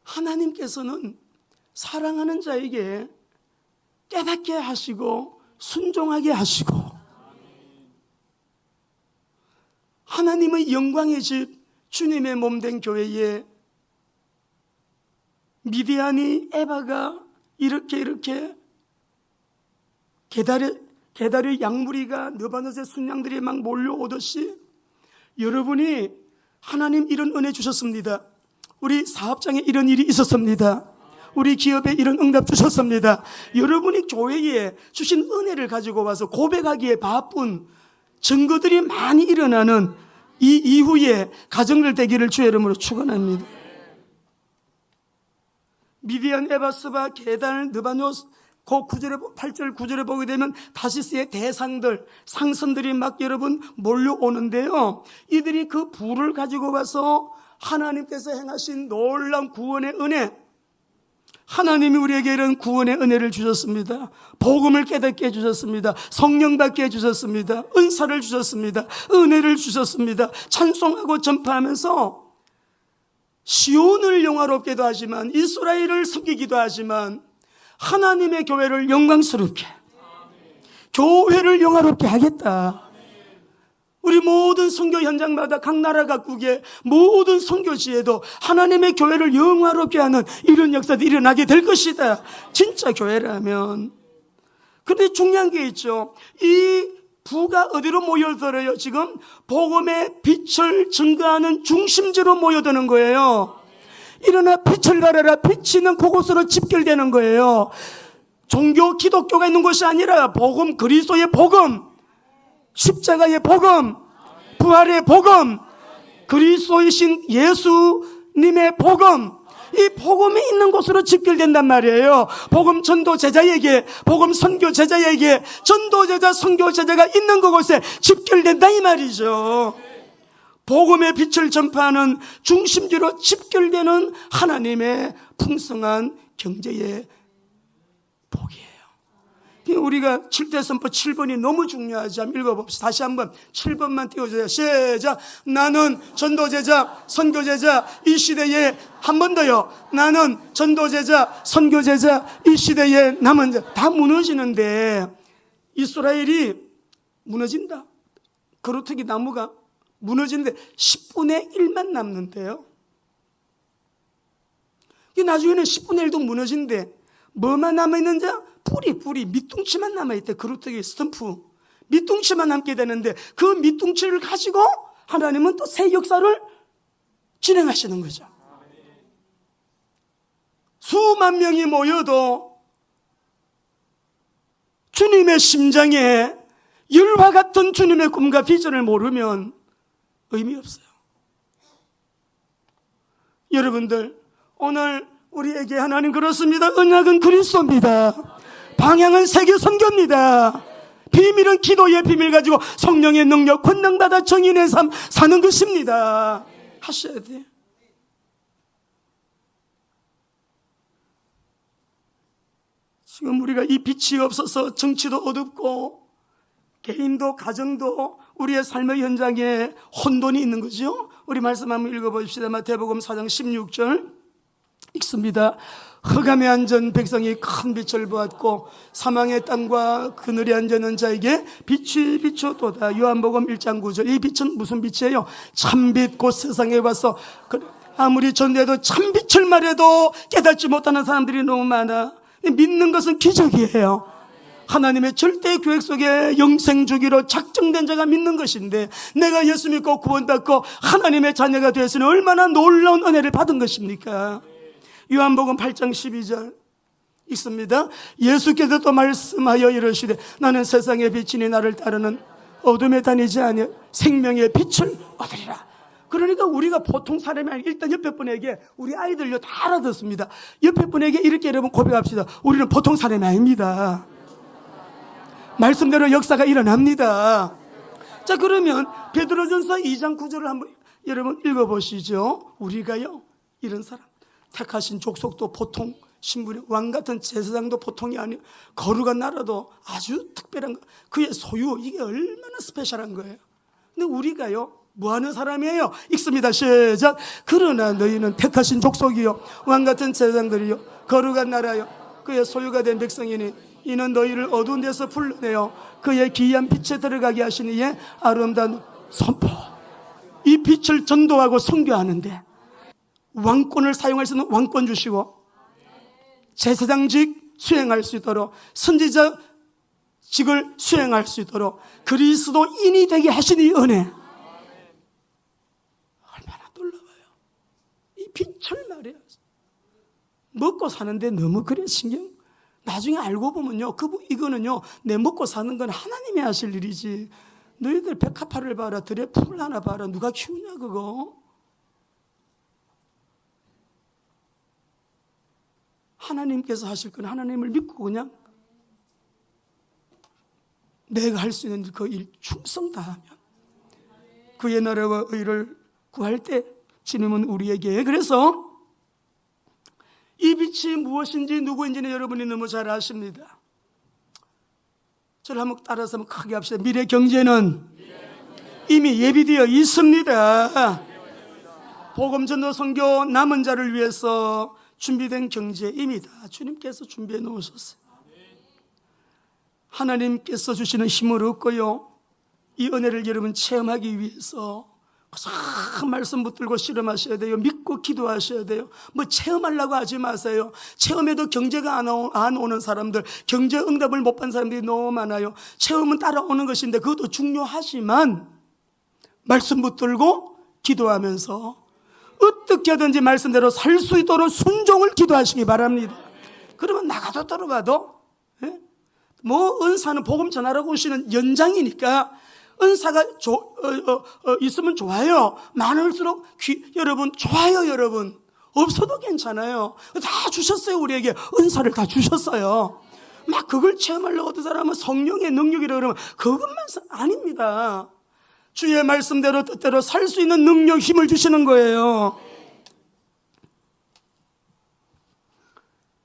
하나님께서는 사랑하는 자에게 깨닫게 하시고 순종하게 하시고, 하나님의 영광의 집 주님의 몸된 교회에 미디안이 에바가 이렇게 게달의 양무리가 느바노스의 순양들이 막 몰려오듯이 여러분이 하나님 이런 은혜 주셨습니다. 우리 사업장에 이런 일이 있었습니다. 우리 기업에 이런 응답 주셨습니다. 여러분이 교회에 주신 은혜를 가지고 와서 고백하기에 바쁜 증거들이 많이 일어나는 이 이후에 가정들 되기를 주의 이름으로 축원합니다. 미디안, 에바스바, 게달, 느바노스, 그 8절 9절에 보게 되면 다시스의 대상들, 상선들이 막 여러분 몰려오는데요, 이들이 그 부를 가지고 와서 하나님께서 행하신 놀라운 구원의 은혜, 하나님이 우리에게 이런 구원의 은혜를 주셨습니다. 복음을 깨닫게 해주셨습니다. 성령 받게 해주셨습니다. 은사를 주셨습니다. 은혜를 주셨습니다. 찬송하고 전파하면서 시온을 영화롭게도 하지만 이스라엘을 섬기기도 하지만 하나님의 교회를 영광스럽게, 교회를 영화롭게 하겠다. 우리 모든 선교 현장마다 각 나라 각국의 모든 선교지에도 하나님의 교회를 영화롭게 하는 이런 역사들이 일어나게 될 것이다. 진짜 교회라면. 그런데 중요한 게 있죠. 이 부가 어디로 모여들어요? 지금 복음의 빛을 증거하는 중심지로 모여드는 거예요. 일어나 빛을 발하라. 빛이 있는 그곳으로 집결되는 거예요. 종교 기독교가 있는 곳이 아니라 복음, 그리스도의 복음, 십자가의 복음, 부활의 복음, 그리스도이신 예수님의 복음, 이 복음이 있는 곳으로 집결된단 말이에요. 복음 전도 제자에게, 복음 선교 제자에게 전도 제자, 선교 제자가 있는 그곳에 집결된다 이 말이죠. 복음의 빛을 전파하는 중심지로 집결되는 하나님의 풍성한 경제의 복이에요. 우리가 7대 선포 7번이 너무 중요하죠. 한번 읽어봅시다. 다시 한번 7번만 띄워주세요. 시작. 나는 전도제자, 선교제자, 이 시대에, 한 번 더요. 나는 전도제자, 선교제자, 이 시대에 남은 자. 다 무너지는데 이스라엘이 무너진다. 그루터기 나무가 무너지는데 10분의 1만 남는데요. 나중에는 10분의 1도 무너진데 뭐만 남아있는지, 뿌리, 밑둥치만 남아있대. 그루터기 스탬프. 밑둥치만 남게 되는데 그 밑둥치를 가지고 하나님은 또 새 역사를 진행하시는 거죠. 수만 명이 모여도 주님의 심장에 열화 같은 주님의 꿈과 비전을 모르면 의미 없어요. 여러분들, 오늘 우리에게 하나님 그렇습니다. 언약은 그리스도입니다. 방향은 세계 선교입니다. 비밀은 기도의 비밀 가지고 성령의 능력, 권능받아 정인의 삶 사는 것입니다. 하셔야 돼요. 지금 우리가 이 빛이 없어서 정치도 어둡고 개인도 가정도 우리의 삶의 현장에 혼돈이 있는 거죠. 우리 말씀 한번 읽어보십시다. 마태복음 4장 16절 읽습니다. 흑암에 앉은 백성이 큰 빛을 보았고 사망의 땅과 그늘에 앉는 자에게 빛이 비추었도다. 요한복음 1장 9절. 이 빛은 무슨 빛이에요? 참빛, 곧 세상에 와서 아무리 전도해도 참빛을 말해도 깨닫지 못하는 사람들이 너무 많아. 믿는 것은 기적이에요. 하나님의 절대 계획 속에 영생 주기로 작정된 자가 믿는 것인데, 내가 예수 믿고 구원받고 하나님의 자녀가 되었으니 얼마나 놀라운 은혜를 받은 것입니까? 요한복음 8장 12절 읽습니다. 예수께서 또 말씀하여 이르시되 나는 세상의 빛이니 나를 따르는 어둠에 다니지 아니하 생명의 빛을 얻으리라. 그러니까 우리가 보통 사람이 아니라 일단 옆에 분에게, 우리 아이들요 다 알아듣습니다. 옆에 분에게 이렇게 여러분 고백합시다. 우리는 보통 사람이 아닙니다. 말씀대로 역사가 일어납니다. 자, 그러면 베드로전서 2장 9절을 한번 여러분 읽어보시죠. 우리가요 이런 사람, 택하신 족속도 보통 신분이 왕 같은 제사장도 보통이 아니에요. 거룩한 나라도 아주 특별한 거. 그의 소유, 이게 얼마나 스페셜한 거예요. 근데 우리가요, 뭐 하는 사람이에요? 읽습니다. 시작. 그러나 너희는 택하신 족속이요, 왕 같은 제사장들이요, 거룩한 나라요, 그의 소유가 된 백성이니 이는 너희를 어두운 데서 불러내어 그의 기이한 빛에 들어가게 하시니 이에 아름다운 선포. 이 빛을 전도하고 선교하는데 왕권을 사용할 수 있는 왕권 주시고, 제사장직 수행할 수 있도록, 선지자직을 수행할 수 있도록 그리스도인이 되게 하신 이 은혜, 얼마나 놀라워요. 이 빛을 말이야. 먹고 사는데 너무 그래 신경. 나중에 알고 보면요, 이거는요, 내 먹고 사는 건 하나님이 하실 일이지. 너희들 백합화를 봐라, 들에 풀 하나 봐라, 누가 키우냐 그거. 하나님께서 하실 건 하나님을 믿고 그냥 내가 할 수 있는 그 일 충성 다하면 그의 나라와 의를 구할 때 주님은 우리에게, 그래서 이 빛이 무엇인지 누구인지는 여러분이 너무 잘 아십니다. 저를 한번 따라서 한번 크게 합시다. 미래 경제는 이미 예비되어 있습니다. 복음 전도 선교 남은 자를 위해서 준비된 경제 이미 다 주님께서 준비해 놓으셨어요. 하나님께서 주시는 힘을 얻고요, 이 은혜를 여러분 체험하기 위해서 참 말씀 붙들고 실험하셔야 돼요. 믿고 기도하셔야 돼요. 뭐 체험하려고 하지 마세요. 체험해도 경제가 안 오는 사람들, 경제 응답을 못 받는 사람들이 너무 많아요. 체험은 따라오는 것인데 그것도 중요하지만 말씀 붙들고 기도하면서 어떻게 하든지 말씀대로 살 수 있도록 순종을 기도하시기 바랍니다. 그러면 나가도 들어가도, 뭐 은사는 복음 전하라고 오시는 연장이니까 은사가 있으면 좋아요. 많을수록 여러분 좋아요. 여러분 없어도 괜찮아요. 다 주셨어요. 우리에게 은사를 다 주셨어요. 막 그걸 체험하려고 어떤 사람은 성령의 능력이라고 그러면 그것만 아닙니다. 주의 말씀대로 뜻대로 살 수 있는 능력, 힘을 주시는 거예요.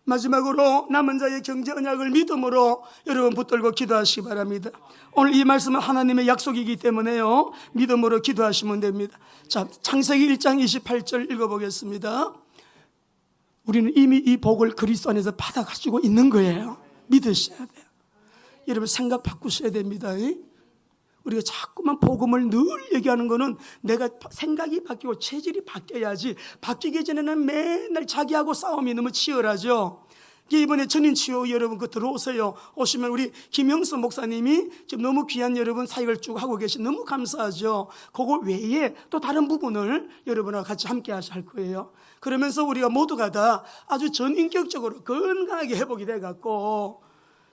마지막으로 남은 자의 경제 언약을 믿음으로 여러분 붙들고 기도하시기 바랍니다. 오늘 이 말씀은 하나님의 약속이기 때문에요, 믿음으로 기도하시면 됩니다. 자, 창세기 1장 28절 읽어보겠습니다. 우리는 이미 이 복을 그리스도 안에서 받아가지고 있는 거예요. 믿으셔야 돼요. 여러분 생각 바꾸셔야 됩니다. 우리가 자꾸만 복음을 늘 얘기하는 거는 내가 생각이 바뀌고 체질이 바뀌어야지, 바뀌기 전에는 맨날 자기하고 싸움이 너무 치열하죠. 이번에 전인치유 여러분 그 들어오세요. 오시면 우리 김영수 목사님이 지금 너무 귀한 여러분 사역을 쭉 하고 계신, 너무 감사하죠. 그거 외에 또 다른 부분을 여러분하고 같이 함께 할 거예요. 그러면서 우리가 모두가 다 아주 전인격적으로 건강하게 회복이 돼갖고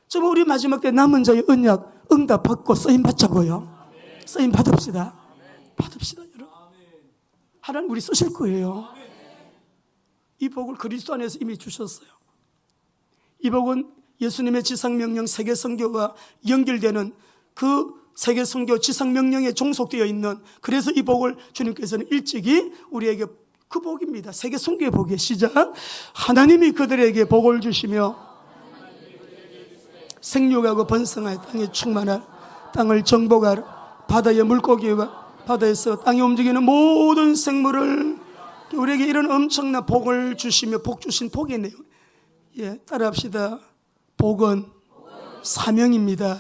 좀 우리 마지막 때 남은 자의 언약 응답 받고 쓰임 받자고요. 쓰임 받읍시다. 받읍시다 여러분. 하나님 우리 쓰실 거예요. 이 복을 그리스도 안에서 이미 주셨어요. 이 복은 예수님의 지상명령 세계선교와 연결되는 그 세계선교 지상명령에 종속되어 있는, 그래서 이 복을 주님께서는 일찍이 우리에게, 그 복입니다. 세계선교의 복이에요. 시작. 하나님이 그들에게 복을 주시며 생육하고 번성하여 땅에 충만하라. 땅을 정복하라. 바다의 물고기와 바다에서 땅에 움직이는 모든 생물을, 우리에게 이런 엄청난 복을 주시며 복 주신 복의 내용, 따라합시다. 복은 사명입니다.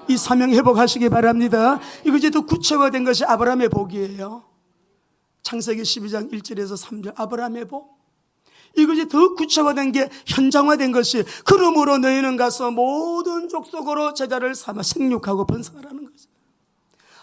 이 사명 회복하시기 바랍니다. 이것이 더 구체화된 것이 아브라함의 복이에요. 창세기 12장 1절에서 3절 아브라함의 복. 이것이 더 구체화된 게, 현장화된 것이, 그러므로 너희는 가서 모든 족속으로 제자를 삼아 생육하고 번성하라는 거죠.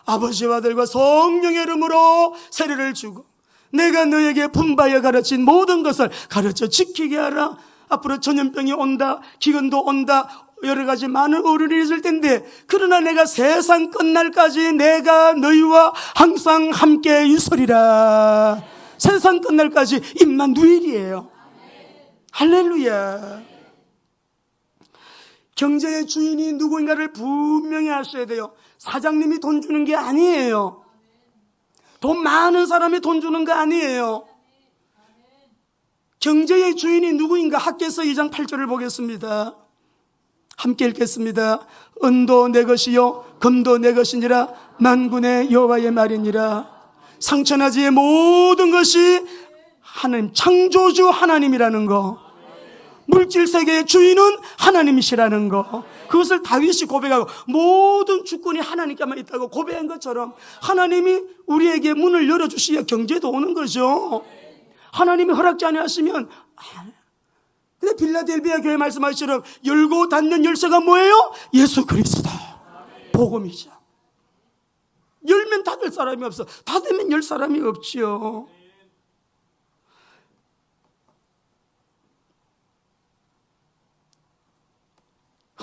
아버지와 아들과 성령의 이름으로 세례를 주고 내가 너에게 분바에 가르친 모든 것을 가르쳐 지키게 하라. 앞으로 전염병이 온다, 기근도 온다, 여러 가지 많은 어려움이 있을 텐데, 그러나 내가 세상 끝날까지 내가 너희와 항상 함께 있으리라. 세상 끝날까지 임마누엘이에요. 할렐루야. 경제의 주인이 누구인가를 분명히 아셔야 돼요. 사장님이 돈 주는 게 아니에요. 돈 많은 사람이 돈 주는 거 아니에요. 경제의 주인이 누구인가? 학개서 2장 8절을 보겠습니다. 함께 읽겠습니다. 은도 내 것이요 금도 내 것이니라 만군의 여호와의 말이니라. 상천하지의 모든 것이 하나님, 창조주 하나님이라는 거, 물질 세계의 주인은 하나님이시라는 거, 그것을 다윗이 고백하고 모든 주권이 하나님께만 있다고 고백한 것처럼 하나님이 우리에게 문을 열어주시야 경제도 오는 거죠. 하나님이 허락지 않으셨으면. 근데 빌라델비아 교회 말씀하시처럼 열고 닫는 열쇠가 뭐예요? 예수 그리스도, 복음이죠. 열면 닫을 사람이 없어. 닫으면 열 사람이 없지요.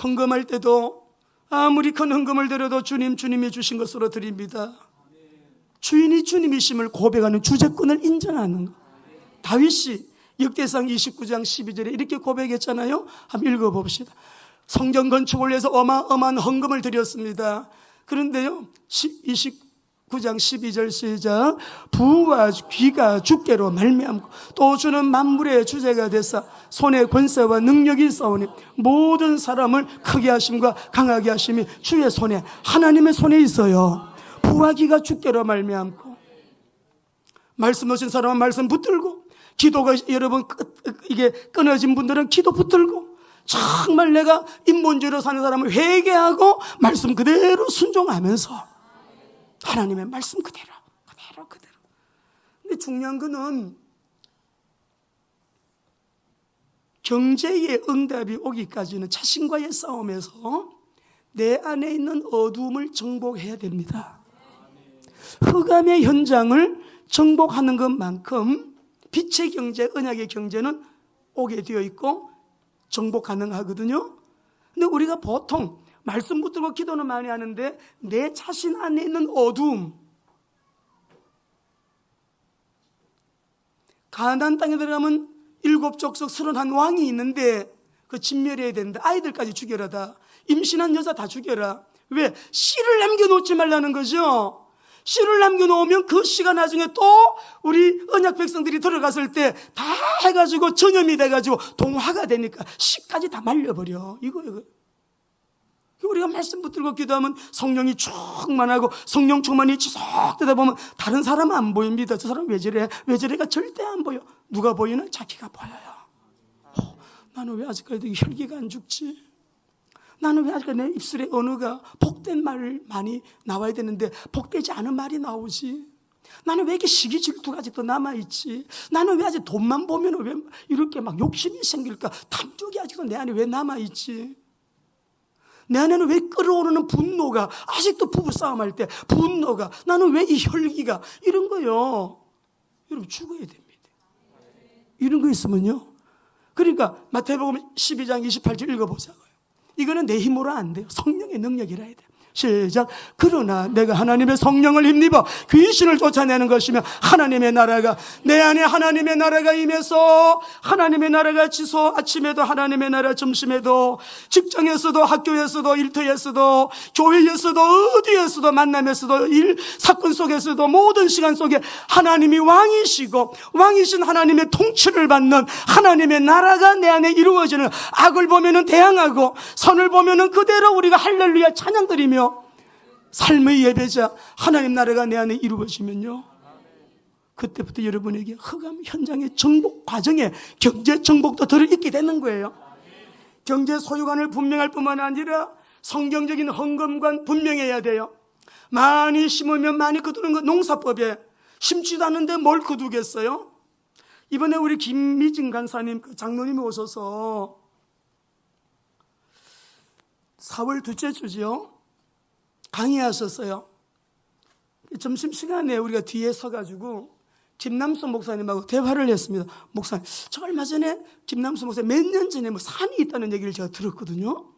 헌금할 때도 아무리 큰 헌금을 드려도 주님이 주신 것으로 드립니다. 주인이 주님이심을 고백하는 주제권을 인정하는 것. 다윗이 역대상 29장 12절에 이렇게 고백했잖아요. 한번 읽어봅시다. 성전 건축을 위해서 어마어마한 헌금을 드렸습니다. 그런데요, 29장 12절 시작. 부와 귀가 주께로 말미암고 또 주는 만물의 주제가 되사 손에 권세와 능력이 있사오니 모든 사람을 크게 하심과 강하게 하심이 주의 손에, 하나님의 손에 있어요. 부와 귀가 주께로 말미암고. 말씀 오신 사람은 말씀 붙들고, 기도가 여러분 이게 끊어진 분들은 기도 붙들고, 정말 내가 인본주의로 사는 사람을 회개하고 말씀 그대로 순종하면서 하나님의 말씀 그대로. 근데 중요한 거는 경제의 응답이 오기까지는 자신과의 싸움에서 내 안에 있는 어두움을 정복해야 됩니다. 흑암의 현장을 정복하는 것만큼 빛의 경제, 언약의 경제는 오게 되어 있고 정복 가능하거든요. 근데 우리가 보통 말씀 붙들고 기도는 많이 하는데 내 자신 안에 있는 어두움, 가나안 땅에 들어가면 7족속 31왕이 있는데 그 진멸해야 되는데 아이들까지 죽여라. 다 임신한 여자 다 죽여라. 왜? 씨를 남겨놓지 말라는 거죠. 씨를 남겨놓으면 그 씨가 나중에 또 우리 언약 백성들이 들어갔을 때 다 해가지고 전염이 돼가지고 동화가 되니까 씨까지 다 말려버려. 이거. 우리가 말씀 붙들고 기도하면 성령이 충만하고 성령 충만이 지속되다 보면 다른 사람은 안 보입니다. 저 사람 왜 저래가 절대 안 보여. 누가 보이는? 자기가 보여요. 나는 왜 아직까지 혈기가 안 죽지? 나는 왜 아직까지 내 입술에 언어가 복된 말 많이 나와야 되는데 복되지 않은 말이 나오지? 나는 왜 이렇게 시기 질투가 아직도 남아있지? 나는 왜 아직 돈만 보면 왜 이렇게 막 욕심이 생길까? 탐욕이 아직도 내 안에 왜 남아있지? 내 안에는 왜 끓어오르는 분노가, 아직도 부부싸움할 때 분노가, 나는 왜 이 혈기가, 이런 거요. 여러분 죽어야 됩니다. 이런 거 있으면요. 그러니까 마태복음 12장 28절 읽어보자고요. 이거는 내 힘으로 안 돼요. 성령의 능력이라 해야 돼요. 시작. 그러나 내가 하나님의 성령을 힘입어 귀신을 쫓아내는 것이며 하나님의 나라가 내 안에 하나님의 나라가 임해서 하나님의 나라가 지소 아침에도 하나님의 나라 점심에도 직장에서도 학교에서도 일터에서도 교회에서도 어디에서도 만남에서도 일 사건 속에서도 모든 시간 속에 하나님이 왕이시고 왕이신 하나님의 통치를 받는 하나님의 나라가 내 안에 이루어지는, 악을 보면은 대항하고 선을 보면은 그대로 우리가 할렐루야 찬양 드리며 삶의 예배자 하나님 나라가 내 안에 이루어지면요, 그때부터 여러분에게 흑암 현장의 정복 과정에 경제 정복도 들어있게 되는 거예요. 경제 소유관을 분명할 뿐만 아니라 성경적인 헌금관 분명해야 돼요. 많이 심으면 많이 거두는 거 농사법에 심지도 않는데 뭘 거두겠어요? 이번에 우리 김미진 간사님 장로님이 오셔서 4월 둘째 주지요, 강의하셨어요. 점심시간에 우리가 뒤에 서가지고 김남수 목사님하고 대화를 했습니다. 목사님, 저 얼마 전에 김남수 목사님 몇 년 전에 뭐 산이 있다는 얘기를 제가 들었거든요.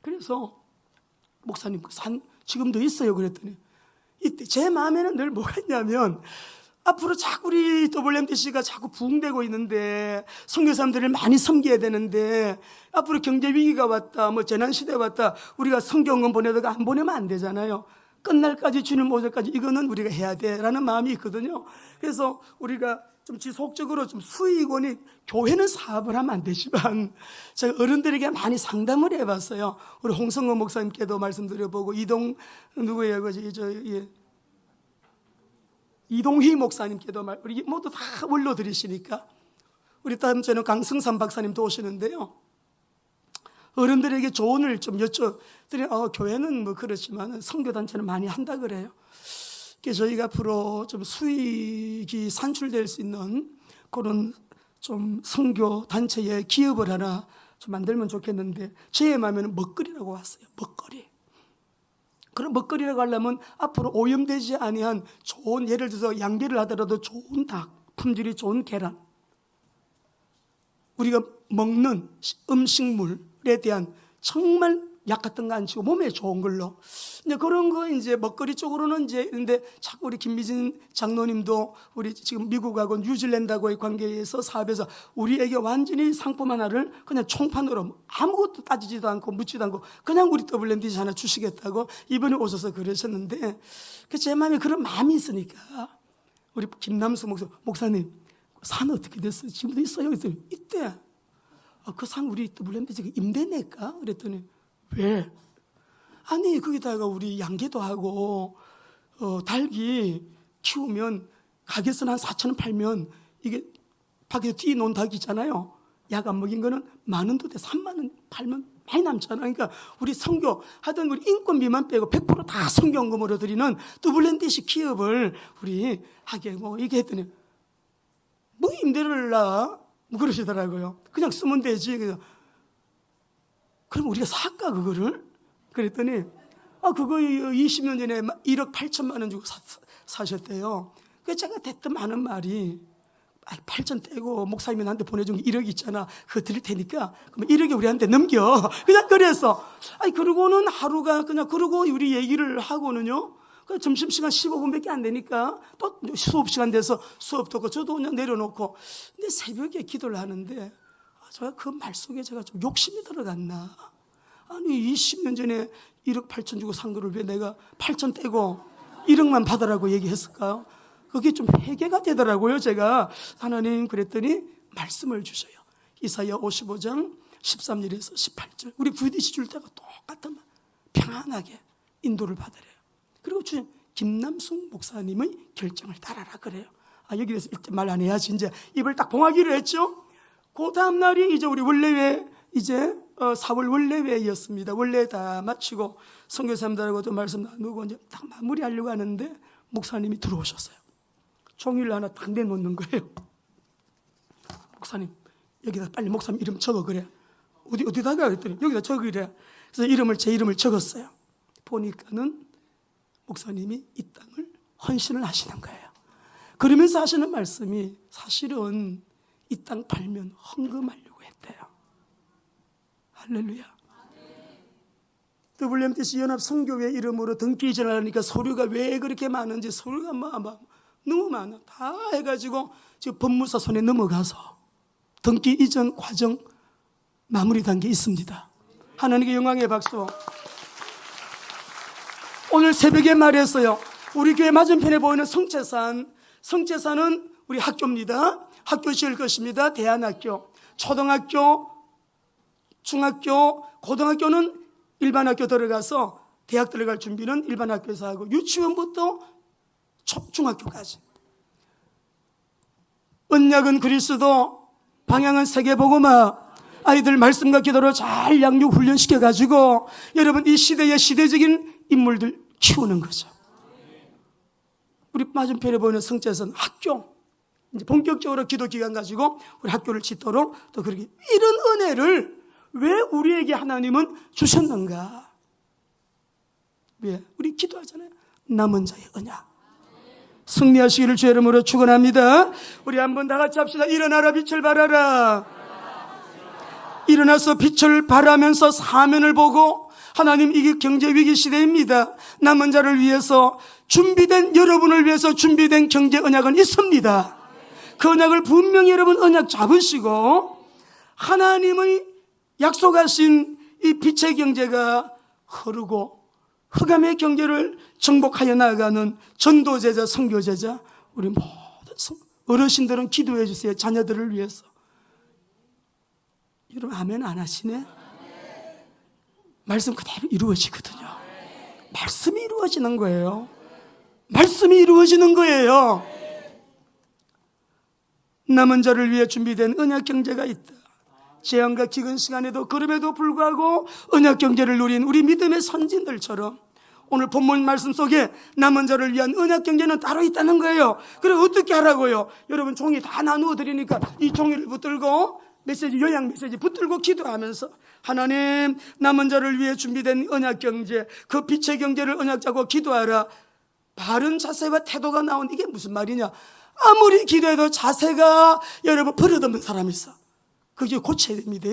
그래서 목사님 그 산 지금도 있어요 그랬더니, 이때 제 마음에는 늘 뭐가 있냐면, 앞으로 자꾸 우리 WMDC가 자꾸 부흥되고 있는데 선교사님들을 많이 섬겨야 되는데, 앞으로 경제 위기가 왔다, 뭐 재난시대가 왔다, 우리가 성경은 보내다가 안 보내면 안 되잖아요. 끝날까지 주님 오실까지 이거는 우리가 해야 돼라는 마음이 있거든요. 그래서 우리가 좀 지속적으로 좀 수익원이 교회는 사업을 하면 안 되지만 제가 어른들에게 많이 상담을 해봤어요. 우리 홍성호 목사님께도 말씀드려보고 누구예요? 이동휘 목사님께도 우리 모두 다 원로들이시니까 우리 다음 주에는 강승삼 박사님도 오시는데요. 어른들에게 조언을 좀 여쭤드려. 교회는 뭐 그렇지만 선교단체는 많이 한다 그래요. 그래서 저희가 앞으로 좀 수익이 산출될 수 있는 그런 좀 선교 단체의 기업을 하나 좀 만들면 좋겠는데 제 마음에는 먹거리라고 왔어요. 먹거리. 그런 먹거리라고 하려면 앞으로 오염되지 아니한 좋은, 예를 들어서 양배를 하더라도 좋은 닭, 품질이 좋은 계란, 우리가 먹는 음식물에 대한 정말 약 같은 거 안 치고 몸에 좋은 걸로 이제 그런 거 이제 먹거리 쪽으로는 이제 근데 자꾸 우리 김미진 장로님도 우리 지금 미국하고 뉴질랜드하고의 관계에서 사업에서 우리에게 완전히 상품 하나를 그냥 총판으로 아무것도 따지지도 않고 묻지도 않고 그냥 우리 WMDC 하나 주시겠다고 이번에 오셔서 그러셨는데 제 마음에 그런 마음이 있으니까 우리 김남수 목사님 산 어떻게 됐어요? 지금도 있어요? 있대. 그 산 우리 WMDC가 임대 낼까? 그랬더니 왜? 아니 거기다가 우리 양계도 하고 닭이 키우면 가게에서는 한 4,000원 팔면 이게 밖에서 뛰어놓은 닭이잖아요. 약 안 먹인 거는 10,000원도 돼. 30,000원 팔면 많이 남잖아. 그러니까 우리 선교 하던 우리 인건비만 빼고 100% 다 선교원금으로 드리는 WMDC 기업을 우리 하게 뭐 이게 했더니 뭐 임대를 놔? 뭐 그러시더라고요. 그냥 쓰면 되지. 그래서 그럼 우리가 살까 그거를? 그랬더니 그거 20년 전에 1억 8천만 원 주고 사셨대요. 그래서 제가 대뜸 하는 말이 8천 떼고 목사님이 나한테 보내준 게 1억 있잖아. 그거 드릴 테니까 그럼 1억이 우리한테 넘겨. 그냥 그래서 그러고는 하루가 그냥 그러고 우리 얘기를 하고는요. 점심시간 15분밖에 안 되니까 또 수업시간 돼서 수업 듣고 저도 그냥 내려놓고 근데 새벽에 기도를 하는데 제가 그 말 속에 제가 좀 욕심이 들어갔나? 아니 20년 전에 1억 8천 주고 산 거를 왜 내가 8천 떼고 1억만 받으라고 얘기했을까요? 그게 좀 회개가 되더라고요. 제가 하나님 그랬더니 말씀을 주셔요. 이사야 55장 13절에서 18절 우리 VDC 줄 때가 똑같은 말 평안하게 인도를 받으래요. 그리고 주님 김남숙 목사님의 결정을 따라라 그래요. 여기에서 일단 말 안 해야지 이제 입을 딱 봉하기로 했죠. 그 다음 날이 이제 우리 원래회 이제 4월 원래회였습니다. 원래 다 마치고 선교사님들하고도 말씀 나누고 이제 딱 마무리하려고 하는데 목사님이 들어오셨어요. 종이를 하나 딱 내놓는 거예요. 목사님 여기다 빨리 목사님 이름 적어 그래. 어디다가 그랬더니 여기다 적으래. 그래서 제 이름을 적었어요. 보니까는 목사님이 이 땅을 헌신을 하시는 거예요. 그러면서 하시는 말씀이 사실은 이 땅 팔면 헌금하려고 했대요. 할렐루야. WMDC 연합 선교회 이름으로 등기 이전을 하니까 서류가 왜 그렇게 많은지 서류가 너무 많아. 다 해가지고 지금 법무사 손에 넘어가서 등기 이전 과정 마무리 단계에 있습니다. 하나님께 영광의 박수. 오늘 새벽에 말했어요. 우리 교회 맞은편에 보이는 성채산은 우리 학교입니다. 학교 지을 것입니다. 대안학교, 초등학교, 중학교, 고등학교는 일반 학교 들어가서 대학 들어갈 준비는 일반 학교에서 하고 유치원부터 중학교까지. 언약은 그리스도, 방향은 세계복음화. 아이들 말씀과 기도로 잘 양육 훈련시켜가지고 여러분 이 시대의 시대적인 인물들 키우는 거죠. 우리 맞은편에 보이는 성채선 학교 이제 본격적으로 기도기간 가지고 우리 학교를 짓도록 또 그렇게 이런 은혜를 왜 우리에게 하나님은 주셨는가? 왜? 우리 기도하잖아요. 남은 자의 언약 승리하시기를 주의 이름으로 축원합니다. 우리 한번 다 같이 합시다. 일어나라 빛을 발하라. 일어나서 빛을 발하면서 사면을 보고 하나님 이게 경제위기 시대입니다. 남은 자를 위해서 준비된 여러분을 위해서 준비된 경제 언약은 있습니다. 그 언약을 분명히 여러분 언약 잡으시고 하나님의 약속하신 이 빛의 경제가 흐르고 흑암의 경제를 정복하여 나아가는 전도제자, 선교제자 우리 모든 어르신들은 기도해 주세요. 자녀들을 위해서. 여러분 아멘 안 하시네? 말씀 그대로 이루어지거든요. 말씀이 이루어지는 거예요. 말씀이 이루어지는 거예요. 남은 자를 위해 준비된 언약 경제가 있다. 재앙과 기근 시간에도 그럼에도 불구하고 언약 경제를 누린 우리 믿음의 선진들처럼 오늘 본문 말씀 속에 남은 자를 위한 언약 경제는 따로 있다는 거예요. 그래 어떻게 하라고요? 여러분 종이 다 나누어 드리니까 이 종이를 붙들고 메시지, 요약 메시지 붙들고 기도하면서 하나님 남은 자를 위해 준비된 언약 경제, 그 빛의 경제를 언약자고 기도하라. 바른 자세와 태도가 나온 이게 무슨 말이냐? 아무리 기도해도 자세가 여러분 버릇없는 사람이 있어. 그게 고쳐야 됩니다.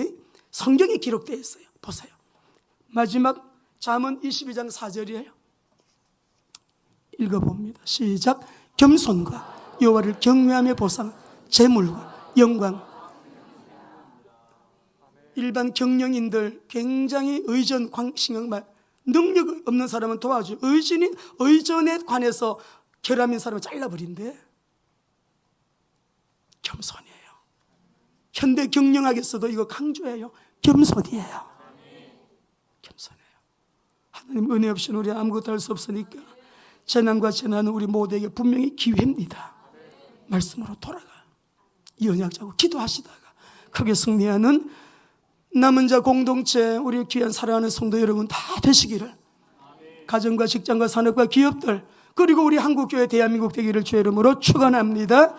성경에 기록되어 있어요. 보세요. 마지막 잠언 22장 4절이에요. 읽어봅니다. 시작. 겸손과 여호와를 경외하며 보상, 재물과 영광. 일반 경영인들 굉장히 의전, 신경말 능력 없는 사람은 도와줘. 의전에 관해서 결함인 사람은 잘라버린대. 겸손이에요. 현대 경영학에서도 이거 강조해요. 겸손이에요. 겸손해요. 하나님 은혜 없이는 우리 아무것도 할 수 없으니까 재난과 재난은 우리 모두에게 분명히 기회입니다. 말씀으로 돌아가 이 언약 잡고 기도하시다가 크게 승리하는 남은 자 공동체, 우리 귀한 사랑하는 성도 여러분 다 되시기를, 가정과 직장과 산업과 기업들, 그리고 우리 한국교회 대한민국 되기를 주의 이름으로 축원합니다.